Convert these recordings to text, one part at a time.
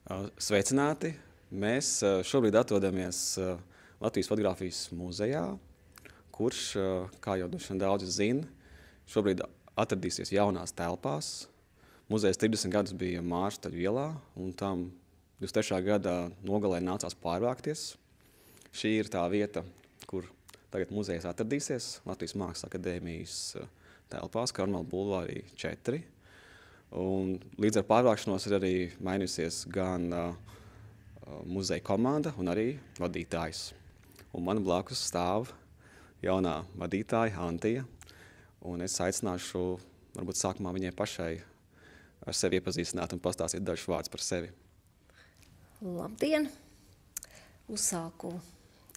Sveicināti! Mēs šobrīd atrodamies Latvijas fotogrāfijas muzejā, kurš, kā jau daudzi zina, šobrīd atradīsies jaunās telpās. Muzejs 30 gadus bija Mārstaļu ielā, un tam 23. gada nogalē nācās pārvākties. Šī ir tā vieta, kur tagad muzejs atradīsies, Latvijas Mākslas akadēmijas telpās, Karmela bulvārī 4. Un līdz ar pārvākšanos ir arī mainījusies gan muzeja komanda un arī vadītājs. Un man blakus stāv jaunā vadītāja Antija, un es aicināšu, varbūt sākumā viņai pašai ar sevi iepazīstināt un pastāstīt dažus vārdus par sevi. Labdien! Uzsāku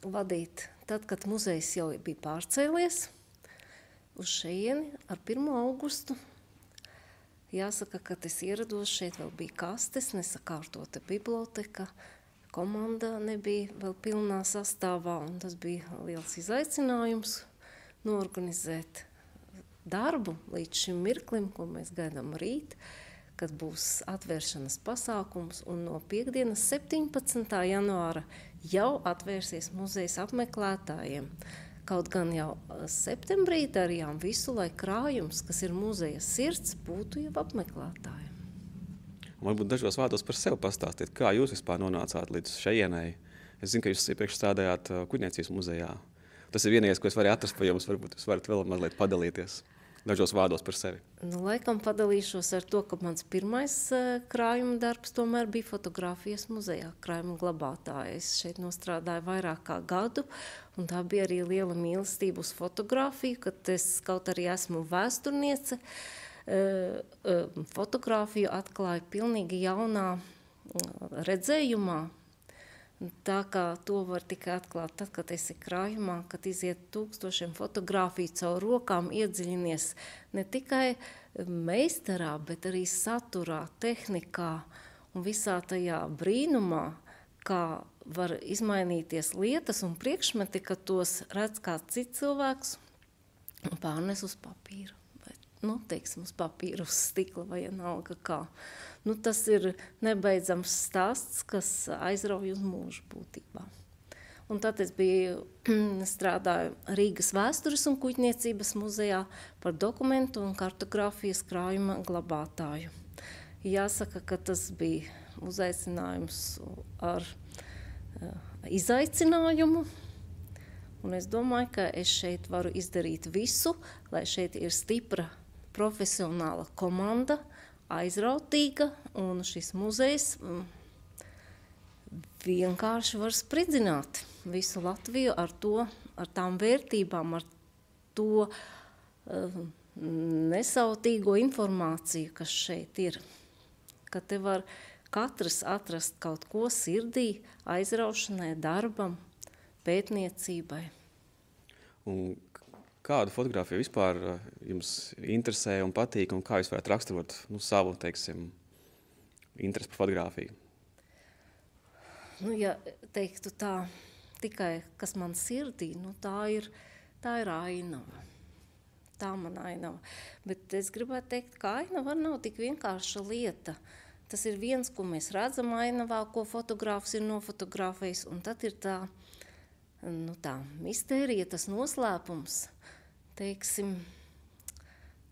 vadīt tad, kad muzejs jau bija pārcēlies uz šejieni ar 1. augustu. Jāsaka, kad es ierados, šeit vēl bija kastes, nesakārtota biblioteka, komanda nebija vēl pilnā sastāvā, un tas bija liels izaicinājums noorganizēt darbu līdz šim mirklim, ko mēs gaidām rīt, kad būs atvēršanas pasākums, un no piektdienas 17. janvāra jau atvērsies muzejs apmeklētājiem. Kaut gan jau septembrī darījām visu, lai krājums, kas ir muzeja sirds, būtu jau apmeklētājiem. Varbūt dažos vārdos par sevi pastāstīt, kā jūs vispār nonācāt līdz šejienei. Es zinu, ka jūs iepriekš strādājāt Kuģniecības muzejā. Tas ir vienīgais, ko es varēju atrast pa jums, varbūt jūs varat vēl mazliet padalīties. Dažos vārdos par sevi. Laikam padalīšos ar to, ka mans pirmais krājuma darbs tomēr bija fotogrāfijas muzejā, krājuma glabātāja. Es šeit nostrādāju vairāk kā gadu, un tā bija arī liela mīlestība uz fotogrāfiju, kad es kaut arī esmu vēsturniece, fotogrāfiju atklāju pilnīgi jaunā redzējumā. Tā kā to var tikai atklāt tad, kad esi krājumā, kad iziet tūkstošiem fotogrāfiju caur rokām, iedziļinies ne tikai meistarā, bet arī saturā, tehnikā un visā tajā brīnumā, kā var izmainīties lietas un priekšmeti, ka tos redz kāds cits cilvēks un pārnes uz papīru. Teiksim, uz papīra, uz stikla vai vienalga kā. Tas ir nebeidzams stāsts, kas aizrauj uz mūžu būtībā. Un tad es strādāju Rīgas vēstures un kuģniecības muzejā par dokumentu un kartogrāfijas krājuma glabātāju. Jāsaka, ka tas bija uzaicinājums ar izaicinājumu, un es domāju, ka es šeit varu izdarīt visu, lai šeit ir stipra profesionāla komanda, aizrautīga, un šis muzejs vienkārši var spridzināt visu Latviju ar tām vērtībām, ar to nesautīgo informāciju, kas šeit ir. Ka te var katrs atrast kaut ko sirdī, aizraušanai, darbam, pētniecībai. Un kādu fotogrāfiju vispār jums interesē un patīk, un kā jūs varat raksturot savu, teiksim, interesi par fotogrāfiju? Ja teiktu tā, tikai kas man sirdī, tā ir ainava. Tā man ainava. Bet es gribētu teikt, ka ainava nav tik vienkārša lieta. Tas ir viens, ko mēs redzam ainavā, ko fotogrāfs ir nofotogrāfējis, un tad ir tā mistērija, tas noslēpums, teiksim,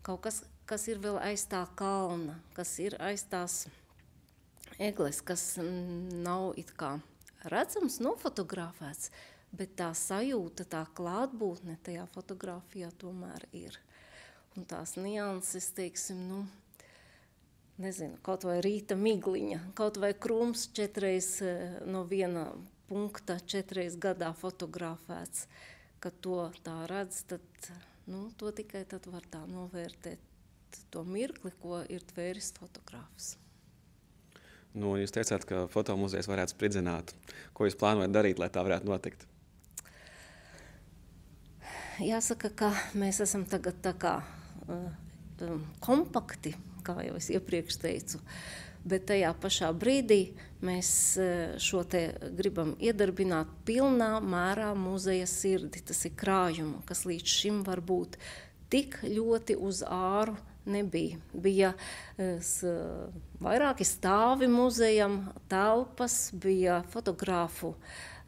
kaut kas ir vēl aiz tā kalna, kas ir aiz tās egles, kas nav it kā redzams, nofotogrāfēts, bet tā sajūta, tā klātbūtne tajā fotogrāfijā tomēr ir. Un tās nianses, teiksim, nezinu, kaut vai rīta migliņa, kaut vai krūms 4 no viena punkta 4 gadā fotografēts, kad to tā redz, tad to tikai tad var tā novērtēt to mirkli, ko ir tvēris fotogrāfs. Jūs teicāt, ka fotomuzejs varētu spridzināt. Ko jūs plānojat darīt, lai tā varētu notikt? Jāsaka, ka mēs esam tagad tā kā kompakti, kā jau es iepriekš teicu, bet tajā pašā brīdī mēs šo te gribam iedarbināt pilnā mērā muzeja sirdi. Tas ir krājumu, kas līdz šim var būt tik ļoti uz āru nebija. Bija vairāki stāvi muzejam, telpas, bija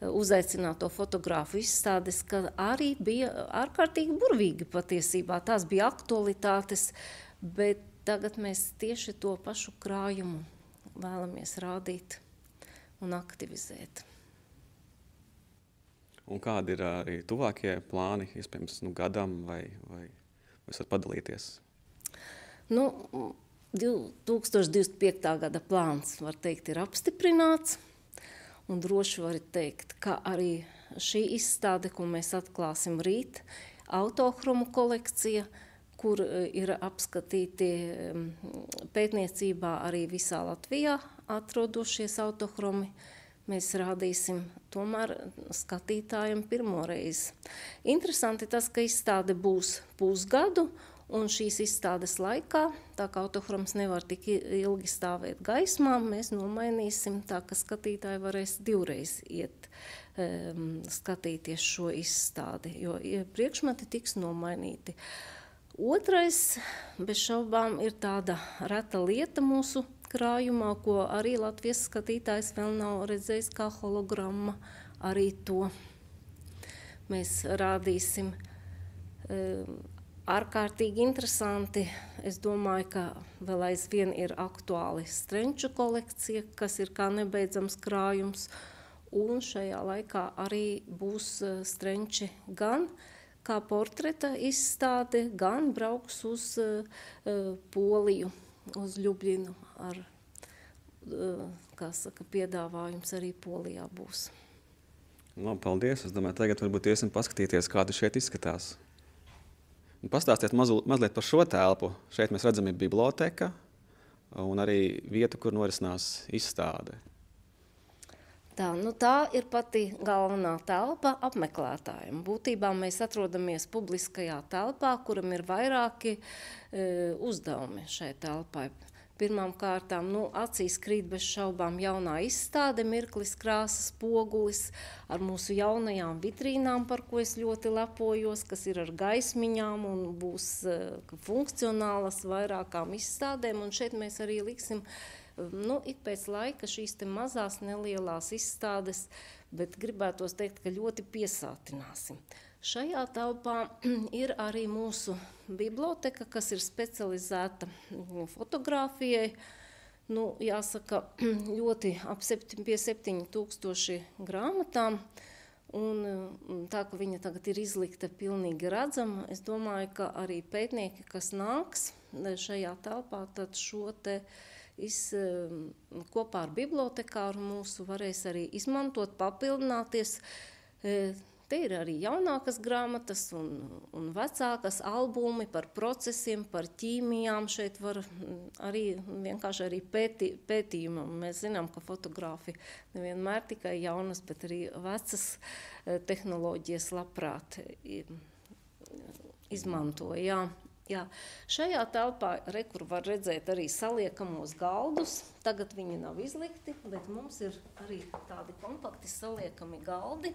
uzaicināto fotogrāfu izstādes, ka arī bija ārkārtīgi burvīgi patiesībā. Tās bija aktualitātes, bet tagad mēs tieši to pašu krājumu vēlamies rādīt un aktivizēt. Un kādi ir arī tuvākie plāni, iespējams, gadam vai varat padalīties? 2025. gada plāns, var teikt, ir apstiprināts, un droši var teikt, ka arī šī izstāde, ko mēs atklāsim rīt, autochromu kolekcija, kur ir apskatīti pētniecībā arī visā Latvijā atrodošies autochromi, mēs rādīsim tomēr skatītājiem pirmoreiz. Interesanti tas, ka izstāde būs pusgadu, un šīs izstādes laikā, tā kā autochroms nevar tik ilgi stāvēt gaismā, mēs nomainīsim tā, ka skatītāji varēs divreiz iet skatīties šo izstādi, jo priekšmeti tiks nomainīti. Otrais, bez šaubām, ir tāda reta lieta mūsu krājumā, ko arī Latvijas skatītājs vēl nav redzējis kā hologramma, arī to mēs rādīsim. Ārkārtīgi interesanti, es domāju, ka vēl aizvien ir aktuāli strenču kolekcija, kas ir kā nebeidzams krājums, un šajā laikā arī būs strenči gan kā portreta izstāde, gan brauks uz Poliju, uz Ljubļinu ar, piedāvājums arī Polijā būs. Labi, paldies. Es domāju, tagad varbūt iesim paskatīties, kāda šeit izskatās. Pastāstiet mazliet par šo telpu. Šeit mēs redzam ir biblioteka un arī vieta, kur norisinās izstāde. Tā ir pati galvenā telpa apmeklētājiem. Būtībā mēs atrodamies publiskajā telpā, kuram ir vairāki uzdevumi šai telpai. Pirmām kārtām, acīs krīt bez šaubām jaunā izstāde, mirklis, krāsas, spogulis ar mūsu jaunajām vitrīnām, par ko es ļoti lepojos, kas ir ar gaismiņām un būs funkcionālas vairākām izstādēm. Un šeit mēs arī liksim ik pēc laika šīs te mazās nelielās izstādes, bet gribētos teikt, ka ļoti piesātināsim. Šajā telpā ir arī mūsu biblioteka, kas ir specializēta fotogrāfijai. Jāsaka, ļoti pie 7000 grāmatām, un tā, ka viņa tagad ir izlikta pilnīgi redzama, es domāju, ka arī pētnieki, kas nāks šajā telpā, tad šo te kopā ar bibliotekāru mūsu varēs arī izmantot, papildināties. Te ir arī jaunākas grāmatas un vecākas albumi par procesiem, par ķīmijām. Šeit var arī vienkārši arī pētījumam. Mēs zinām, ka fotogrāfi nevienmēr tikai jaunas, bet arī vecas tehnoloģijas labprāt izmanto. Jā. Šajā telpā kur var redzēt arī saliekamos galdus. Tagad viņi nav izlikti, bet mums ir arī tādi kompakti saliekami galdi,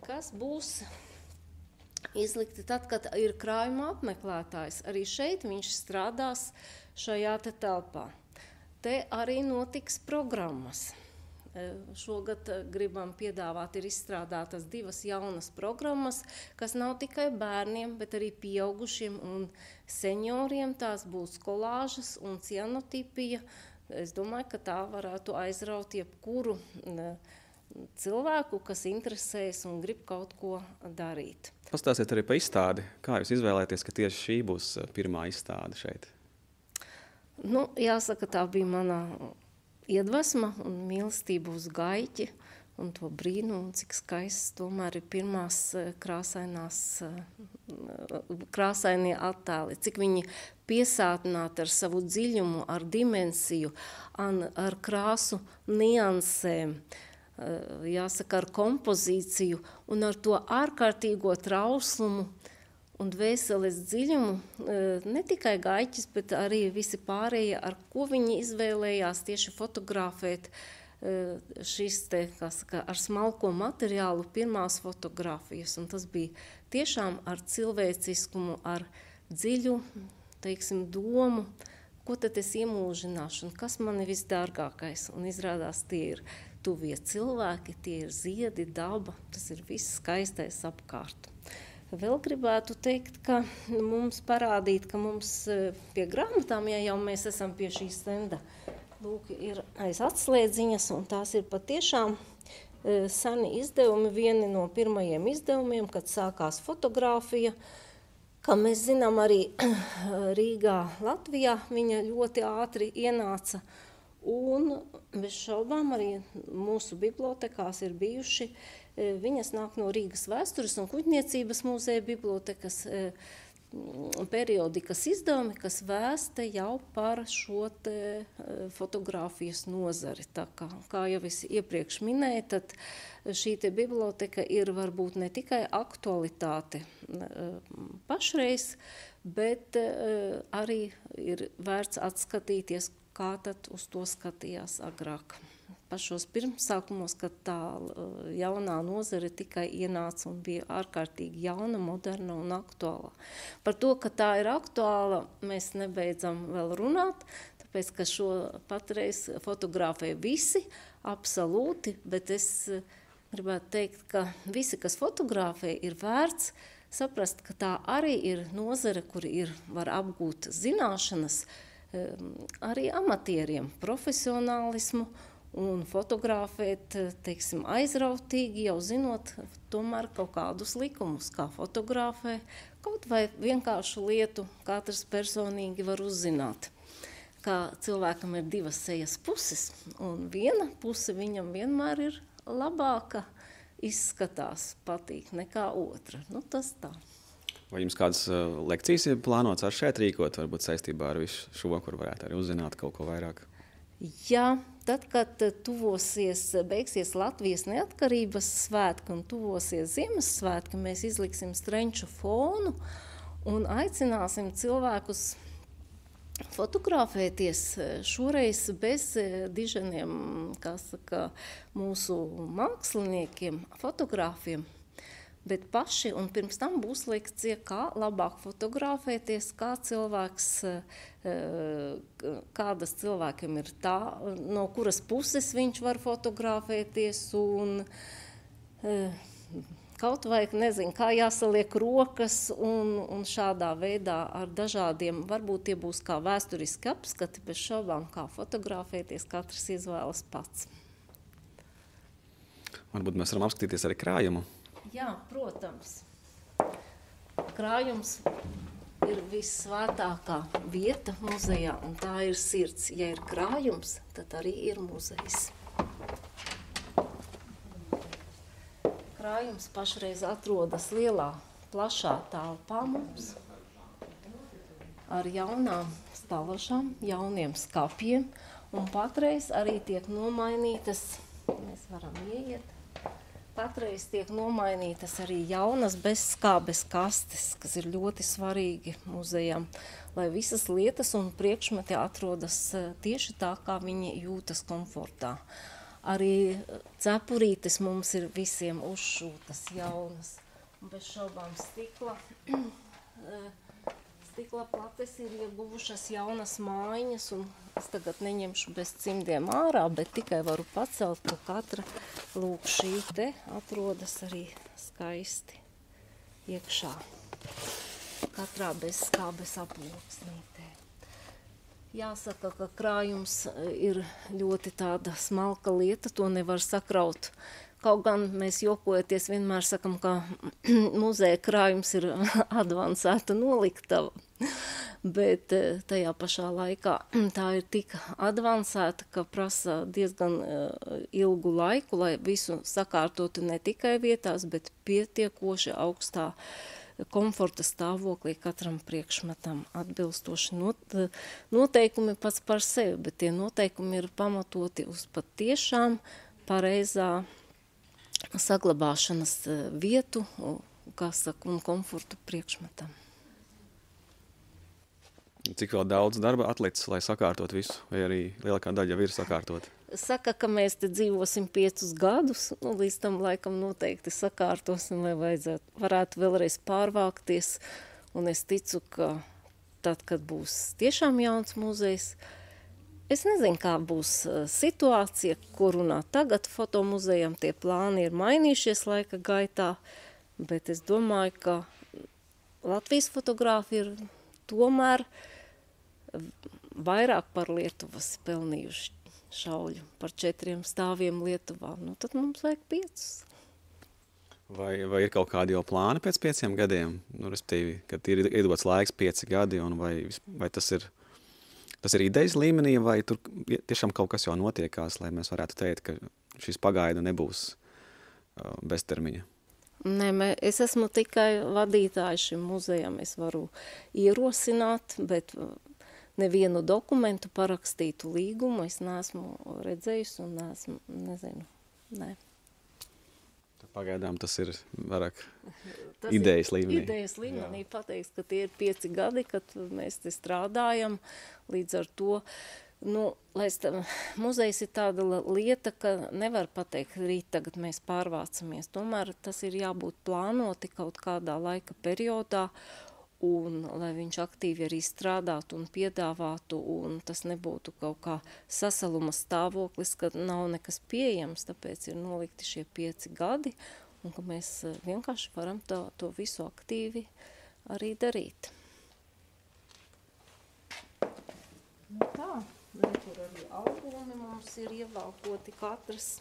kas būs izlikti tad, kad ir krājuma apmeklētājs. Arī šeit viņš strādās šajā telpā. Te arī notiks programmas. Šogad gribam piedāvāt, ir izstrādātas 2 jaunas programmas, kas nav tikai bērniem, bet arī pieaugušiem un senioriem. Tās būs kolāžas un cianotipija. Es domāju, ka tā varētu aizraut jebkuru cilvēku, kas interesēs un grib kaut ko darīt. Pastāstiet arī par izstādi. Kā jūs izvēlēties, ka tieši šī būs pirmā izstāde šeit? Jāsaka, tā bija mana iedvesma un mīlestība uz gaiķi un to brīnumu, cik skaists tomēr ir pirmās krāsainie attēli, cik viņi piesātināti ar savu dziļumu, ar dimensiju, ar krāsu niansēm, jāsaka, ar kompozīciju un ar to ārkārtīgo trauslumu un dvēseles dziļumu, ne tikai gaiķis, bet arī visi pārējie, ar ko viņi izvēlējās tieši fotografēt šīs te, ar smalko materiālu pirmās fotogrāfijas. Un tas bija tiešām ar cilvēciskumu, ar dziļu teiksim, domu, ko tad es iemūžināšu un kas man ir visdārgākais. Un izrādās tie ir tuvie cilvēki, tie ir ziedi, daba, tas ir viss skaistais apkārt. Vēl gribētu teikt, ka mums parādīt, ka mums pie grāmatām, ja jau mēs esam pie šī stenda, lūk, ir aiz atslēdziņas, un tās ir patiešām seni izdevumi, vieni no pirmajiem izdevumiem, kad sākās fotogrāfija, kā mēs zinām arī Rīgā, Latvijā, viņa ļoti ātri ienāca, un bez šaubām arī mūsu bibliotekās ir bijuši, viņas nāk no Rīgas vēstures un kuģniecības muzeja bibliotekas periodikas izdevumi, kas vēsta jau par šo te fotogrāfijas nozari. Tā kā jau es iepriekš minēju, tad šī te biblioteka ir varbūt ne tikai aktualitāte pašreiz, bet arī ir vērts atskatīties, kā tad uz to skatījās agrāk. Pašos pirmsākumos, kad tā jaunā nozare tikai ienāca un bija ārkārtīgi jauna, moderna un aktuāla. Par to, ka tā ir aktuāla, mēs nebeidzam vēl runāt, tāpēc, ka šo patreiz fotografē visi, absolūti, bet es gribētu teikt, ka visi, kas fotografē, ir vērts saprast, ka tā arī ir nozare, kur var apgūt zināšanas arī amatieriem, profesionālismu, un fotografēt, teiksim, aizrautīgi, jau zinot tomēr kaut kādus likumus, kā fotografē, kaut vai vienkāršu lietu katrs personīgi var uzzināt. Kā cilvēkam ir divas sejas puses, un viena puse viņam vienmēr ir labāka, izskatās, patīk nekā otra. Nu, tas tā. Vai jums kādas lekcijas ir plānotas ar šeit rīkot, varbūt saistībā ar visu šo, kur varētu arī uzzināt kaut ko vairāk? Jā, tad, kad beigsies Latvijas neatkarības svētki un tuvosies Ziemassvētki, mēs izliksim strenču fonu un aicināsim cilvēkus fotografēties šoreiz bez diženiem, kā saka, mūsu māksliniekiem, fotogrāfiem, bet paši, un pirms tam būs lekcija, kā labāk fotografēties, kā cilvēks, kādas cilvēkiem ir tā, no kuras puses viņš var fotografēties, un kaut vai, nezinu, kā jāsaliek rokas, un šādā veidā ar dažādiem, varbūt tie būs kā vēsturiski apskati, bez šaubām, kā fotografēties, katrs izvēlas pats. Varbūt mēs varam apskatīties arī krājumu. Jā, protams. Krājums ir vissvētākā vieta muzejā, un tā ir sirds. Ja ir krājums, tad arī ir muzejs. Krājums pašreiz atrodas lielā, plašā telpā mums ar jaunām stalažām, jauniem skapjiem, un patreiz arī tiek nomainītas, mēs varam ieiet, patreiz tiek nomainītas arī jaunas bezskābes kastes, kas ir ļoti svarīgi muzejam, lai visas lietas un priekšmeti atrodas tieši tā, kā viņi jūtas komfortā. Arī cepurītes mums ir visiem uzšūtas jaunas. Un bez šaubām stikla plates ir ieguvušas jaunas mājiņas, un es tagad neņemšu bez cimdiem ārā, bet tikai varu pacelt, ka katra lūk šī te atrodas arī skaisti iekšā. Katrā bezskābes aploksnītē. Jāsaka, ka krājums ir ļoti tāda smalka lieta, to nevar sakraut. Kaut gan mēs jokojoties vienmēr sakam, ka muzeja krājums ir advancēta noliktava, bet tajā pašā laikā tā ir tik advancēta, ka prasa diezgan ilgu laiku, lai visu sakārtotu ne tikai vietās, bet pietiekoši augstā komforta stāvoklī katram priekšmetam atbilstoši noteikumi pats par sevi, bet tie noteikumi ir pamatoti uz patiešām pareizā saglabāšanas vietu, kā saka, un komfortu priekšmetam. Cik vēl daudz darba atlicis, lai sakārtot visu, vai arī lielākā daļa jau ir sakārtot? Saka, ka mēs te dzīvosim 5 gadus, līdz tam laikam noteikti sakārtosim, lai varētu vēlreiz pārvākties, un es ticu, ka tad, kad būs tiešām jauns muzejs. Es nezinu, kā būs situācija, ko runā tagad fotomuzejam. Tie plāni ir mainījušies laika gaitā, bet es domāju, ka Latvijas fotografi ir tomēr vairāk par Lietuvas pelnījuši šauļu. Par 4 stāviem Lietuvā. Nu, tad mums vajag 5. Vai ir kaut kādi jau plāni pēc 5 gadiem? Nu, respektīvi, kad ir iedots laiks 5 gadi, un vai tas ir idejas līmenī, vai tur tiešām kaut kas jau notiekās, lai mēs varētu teikt, ka šis pagaida nebūs beztermiņa? Nē, es esmu tikai vadītājs šim muzejam. Es varu ierosināt, bet nevienu dokumentu parakstītu līgumu es neesmu redzējusi un nezinu. Nē. Pagaidām tas ir vairāk idejas līmenī. Idejas līmenī pateiks, ka tie ir 5 gadi, kad mēs te strādājam. Līdz ar to, muzejs ir tāda lieta, ka nevar pateikt, rīt tagad mēs pārvācamies. Tomēr tas ir jābūt plānoti kaut kādā laika periodā, un lai viņš aktīvi arī strādātu un piedāvātu, un tas nebūtu kaut kā sasaluma stāvoklis, ka nav nekas pieejams, tāpēc ir nolikti šie 5 gadi, un ka mēs vienkārši varam to visu aktīvi arī darīt. Nu tā, tur arī albumi mums ir ievalkoti katrs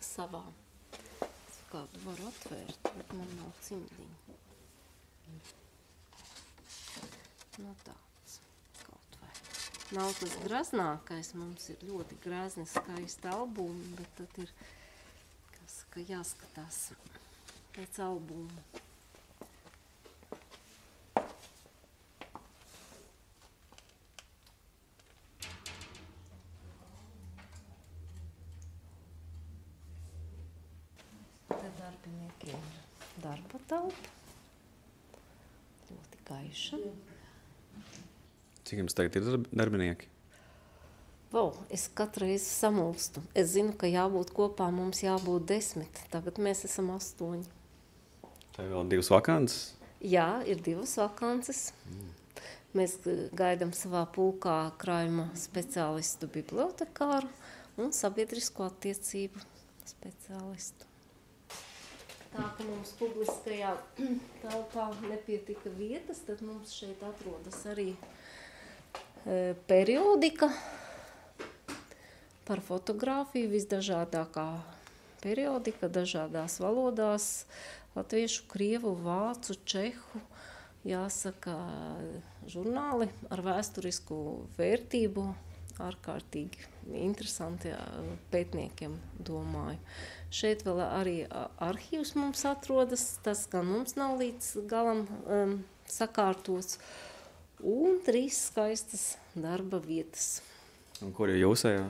savā. Es kādu varu atvērt, bet man nav cimdiņa. Nu tāds kaut vai. Nav tas graznākais, mums ir ļoti grazni skaisti albumi, bet tad ir, ka jāskatās pēc albumu. Te darbiniekiem darba telpa. Ļoti gaiša. Cik jums tagad ir darbinieki? Es katru reizi samulstu. Es zinu, ka jābūt kopā, mums jābūt 10. Tagad mēs esam 8. Tā ir vēl 2 vakances? Jā, ir 2 vakances. Mēs gaidām savā pulkā krājuma speciālistu bibliotekāru un sabiedrisko attiecību speciālistu. Tā, ka mums publiskajā telpā nepietika vietas, tad mums šeit atrodas arī periodika par fotogrāfiju, visdažādākā periodika, dažādās valodās, latviešu, krievu, vācu, čehu, jāsaka, žurnāli ar vēsturisku vērtību, ārkārtīgi interesanti pētniekiem, domāju. Šeit vēl arī arhīvs mums atrodas, tas gan mums nav līdz galam sakārtots, un 3 skaistas darba vietas. Un kur ir jūsējā?